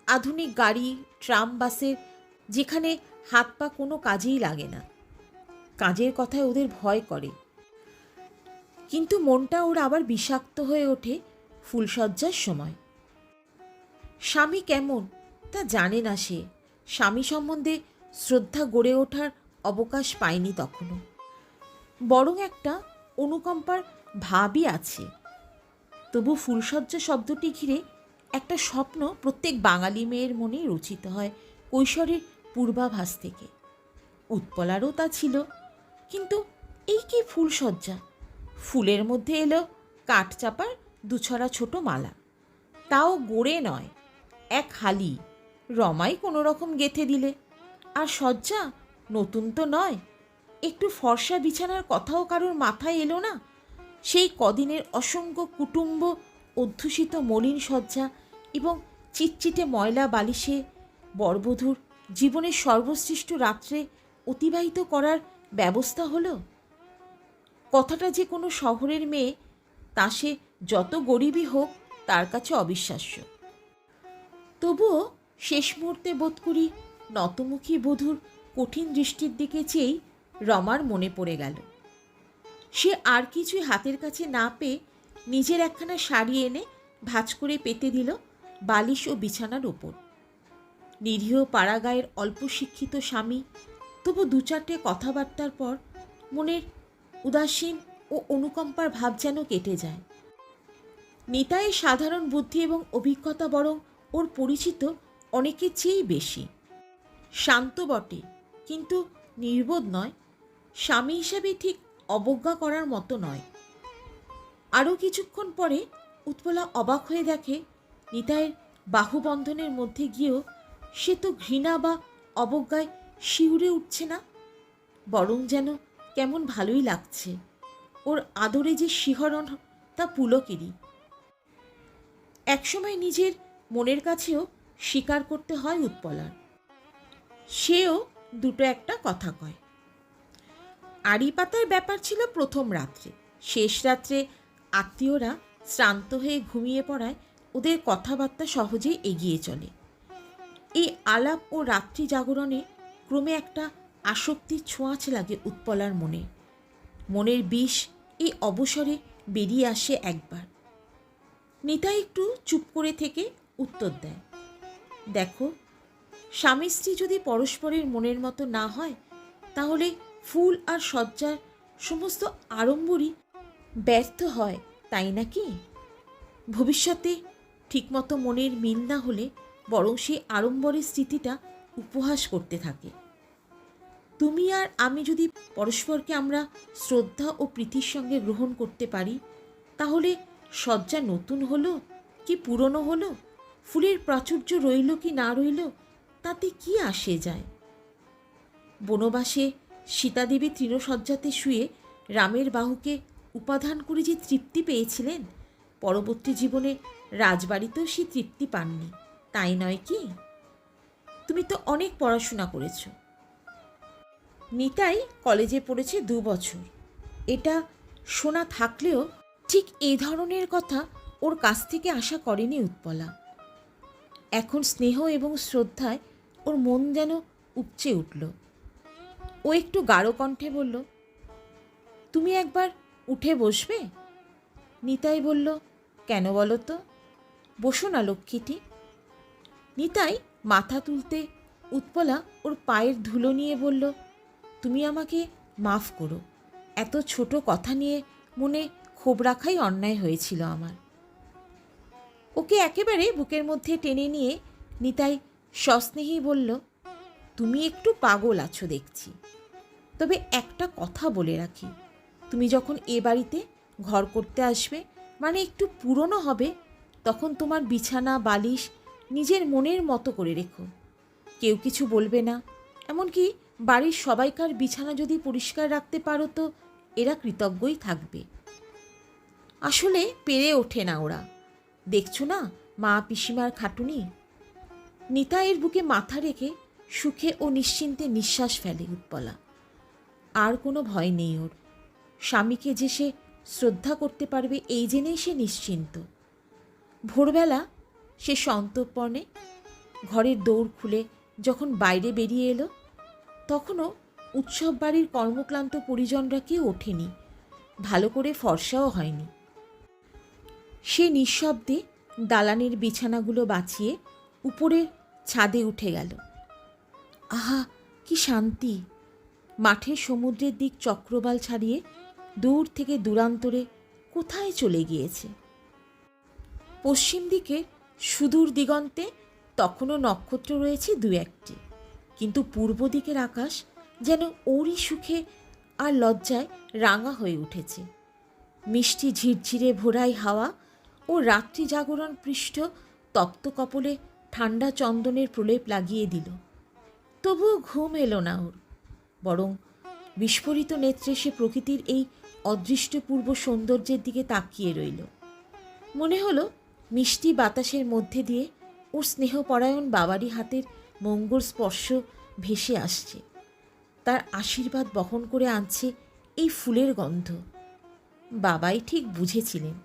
আধুনিক গাড়ি, ট্রাম, বাসের, যেখানে হাত পা কোনো কাজেই লাগে না। কাজের কথায় ওদের ভয় করে, কিন্তু মনটা ওর আবার বিষাক্ত হয়ে ওঠে ফুলশয্যার সময়। স্বামী কেমন তা জানে না সে, স্বামী সম্বন্ধে শ্রদ্ধা গড়ে ওঠার অবকাশ পায়নি তখনও। বরং একটা অনুকম্পার ভাবই আছে। তবু ফুলশয্যা শব্দটি ঘিরে একটা স্বপ্ন প্রত্যেক বাঙালি মেয়ের মনে রচিত হয় কৈশোরের পূর্বাভাস থেকে। উৎপলারও তা ছিল, কিন্তু এই কি ফুলশয্যা! ফুলের মধ্যে এলো কাঠচাপার 2 ছড়া ছোট মালা, তাও গড়ে নয়, এক হালি। রমাই কোনো রকম গেঁথে দিলে। আর শয্যা নতুন তো নয়, একটু ফর্সা বিছানার কথাও কারোর মাথায় এলো না। সেই কদিনের অসংখ্য কুটুম্ব অধ্যুষিত মলিন শয্যা এবং চিটচিটে ময়লা বালিশে বরবধূর জীবনের সর্বশ্রেষ্ঠ রাত্রে অতিবাহিত করার ব্যবস্থা হলো। কথাটা যে কোনো শহরের মেয়ে, তা সে যত গরিবই হোক, তার কাছে অবিশ্বাস্য। তবুও শেষ মুহূর্তে বোধ করি নতমুখী বধূর কঠিন দৃষ্টির দিকে চেয়েই রমার মনে পড়ে গেল। সে আর কিছুই হাতের কাছে না পেয়ে নিজের একখানা শাড়ি এনে ভাঁজ করে পেতে দিল বালিশ ও বিছানার ওপর। নিরীহ পাড়াগাঁয়ের অল্প শিক্ষিত স্বামী, তবু দু চারটে কথাবার্তার পর মনের উদাসীন ও অনুকম্পার ভাব যেন কেটে যায়। নিতাইয়ের সাধারণ বুদ্ধি এবং অভিজ্ঞতা বরং ওর পরিচিত অনেকের চেয়েই বেশি। শান্ত বটে, কিন্তু নির্বোধ নয়। স্বামী হিসাবে ঠিক অবজ্ঞা করার মতো নয়। আরও কিছুক্ষণ পরে উৎপলা অবাক হয়ে দেখে নিতাইয়ের বাহুবন্ধনের মধ্যে গিয়েও সে তো ঘৃণা বা অবজ্ঞায় শিউরে উঠছে না, বরং যেন কেমন ভালোই লাগছে। ওর আদরে যে শিহরণ, তা পুলকেরই। একসময় নিজের মনের কাছেও স্বীকার করতে হয় উৎপলার। সেও দুটো একটা কথা কয়। আড়ি পাতার ব্যাপার ছিল প্রথম রাত্রে। শেষ রাত্রে আত্মীয়রা শ্রান্ত হয়ে ঘুমিয়ে পড়ায় ওদের কথাবার্তা সহজেই এগিয়ে চলে। এই আলাপ ও রাত্রি জাগরণে ক্রমে একটা আসক্তির ছোঁয়াচ লাগে উৎপলার মনে। মনের বিষ এই অবসরে বেরিয়ে আসে একবার। নিতাই একটু চুপ করে থেকে উত্তর দেয়, দেখো, স্বামী স্ত্রী যদি পরস্পরের মনের মতো না হয়, তাহলে ফুল আর সজ্জার সমস্ত আড়ম্বরই ব্যর্থ হয়, তাই নাকি? ভবিষ্যতে ঠিকমতো মনের মিল না হলে বরং সেই আড়ম্বরের স্মৃতিটা উপহাস করতে থাকে। তুমি আর আমি যদি পরস্পরকে আমরা শ্রদ্ধা ও প্রীতির সঙ্গে গ্রহণ করতে পারি, তাহলে সজ্জা নতুন হলো কি পুরনো হলো, ফুলের প্রাচুর্য রইল কি না রইল, তাতে কি আসে যায়? বনবাসে সীতাদেবী তৃণসজ্জাতে শুয়ে রামের বাহুকে উপাদান করে যে তৃপ্তি পেয়েছিলেন, পরবর্তী জীবনে রাজবাড়িতেও সে তৃপ্তি পাননি, তাই নয় কি? তুমি তো অনেক পড়াশোনা করেছ। নিতাই কলেজে পড়েছে 2 বছর। এটা শোনা থাকলেও ঠিক এই ধরনের কথা ওর কাছ থেকে আশা করেনি উৎপলা। এখন স্নেহ এবং শ্রদ্ধায় ওর মন যেন উপচে উঠল। ও একটু গাঢ় কণ্ঠে বলল, তুমি একবার উঠে বসবে? নিতাই বলল, কেন বলো তো? বসো না লক্ষ্মীটি। নিতাই মাথা তুলতে উৎপলা ওর পায়ের ধুলো নিয়ে বলল, তুমি আমাকে মাফ করো। এত ছোট কথা নিয়ে মনে ক্ষোভ রাখাই অন্যায় হয়েছিল আমার। ওকে একেবারে বুকের মধ্যে টেনে নিয়ে নিতাই সস্নেহী বলল, তুমি একটু পাগল আছো দেখছি। তবে একটা কথা বলে রাখি, তুমি যখন এ বাড়িতে ঘর করতে আসবে, মানে একটু পুরনো হবে, তখন তোমার বিছানা বালিশ নিজের মনের মতো করে রেখো। কেউ কিছু বলবে না। এমনকি বাড়ির সবাইকার বিছানা যদি পরিষ্কার রাখতে পারো, তো এরা কৃতজ্ঞই থাকবে। আসলে পেরে ওঠে না ওরা, দেখছো না মা পিসিমার খাটুনি। নিতাইয়ের বুকে মাথা রেখে সুখে ও নিশ্চিন্তে নিঃশ্বাস ফেলে উৎপলা। আর কোনো ভয় নেই ওর। স্বামীকে যে সে শ্রদ্ধা করতে পারবে এই জেনেই সে নিশ্চিন্ত। ভোরবেলা সে সন্তর্পণে ঘরের দৌড় খুলে যখন বাইরে বেরিয়ে এলো, তখনও উৎসব বাড়ির কর্মক্লান্ত পরিজনরা কেউ ওঠেনি, ভালো করে ফর্সাও হয়নি। সে নিঃশব্দে দালানের বিছানাগুলো বাঁচিয়ে উপরের ছাদে উঠে গেল। আহা, কি শান্তি! মাঠের সমুদ্রের দিক চক্রবাল ছাড়িয়ে দূর থেকে দূরান্তরে কোথায় চলে গিয়েছে। পশ্চিম দিকে সুদূর দিগন্তে তখনও নক্ষত্র রয়েছে 2-1টি, কিন্তু পূর্ব দিকের আকাশ যেন ওরই সুখে আর লজ্জায় রাঙা হয়ে উঠেছে। মিষ্টি ঝিরঝিরে ভোরাই হাওয়া ও রাত্রি জাগরণ পৃষ্ঠ তপ্ত কপলে ঠান্ডা চন্দনের প্রলেপ লাগিয়ে দিল। তবুও ঘুম এলো না ওর, বরং বিস্ফোরিত নেত্রে সে প্রকৃতির এই অদৃষ্টপূর্ব সৌন্দর্যের দিকে তাকিয়ে রইল। মনে হলো মিষ্টি বাতাসের মধ্যে দিয়ে ওর স্নেহপরায়ণ বাবারই হাতের মঙ্গল স্পর্শ ভেসে আসছে, তার আশীর্বাদ বহন করে আনছে এই ফুলের গন্ধ। বাবাই ঠিক বুঝেছিলেন,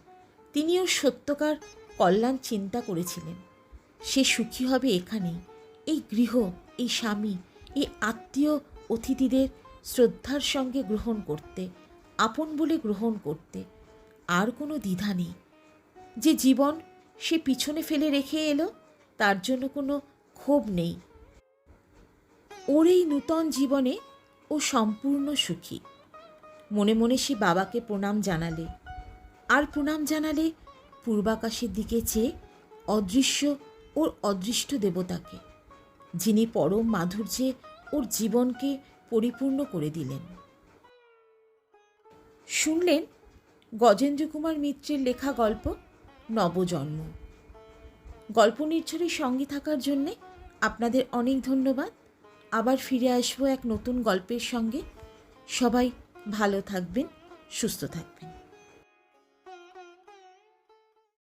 তিনিও সত্যকার কল্যাণ চিন্তা করেছিলেন। সে সুখী হবে এখানেই, এই গৃহ, এই স্বামী, এই আত্মীয় অতিথিদের শ্রদ্ধার সঙ্গে গ্রহণ করতে, আপন বলে গ্রহণ করতে। আর কোনো দ্বিধা নেই। যে জীবন সে পিছনে ফেলে রেখে এলো, তার জন্য কোনো ক্ষোভ নেই। ওর এই নূতন জীবনে ও সম্পূর্ণ সুখী। মনে মনে সে বাবাকে প্রণাম জানালে, আর প্রণাম জানালে পূর্বাকাশের দিকে চেয়ে অদৃশ্য ওর অদৃষ্ট দেবতাকে, যিনি পরম মাধুর্যে ওর জীবনকে পরিপূর্ণ করে দিলেন। শুনলেন গজেন্দ্র কুমার মিত্রের লেখা গল্প নবজন্ম। গল্প নির্ঝরের সঙ্গে থাকার জন্যে আপনাদের অনেক ধন্যবাদ। আবার ফিরে আসবো এক নতুন গল্পের সঙ্গে। সবাই ভালো থাকবেন, সুস্থ থাকবেন।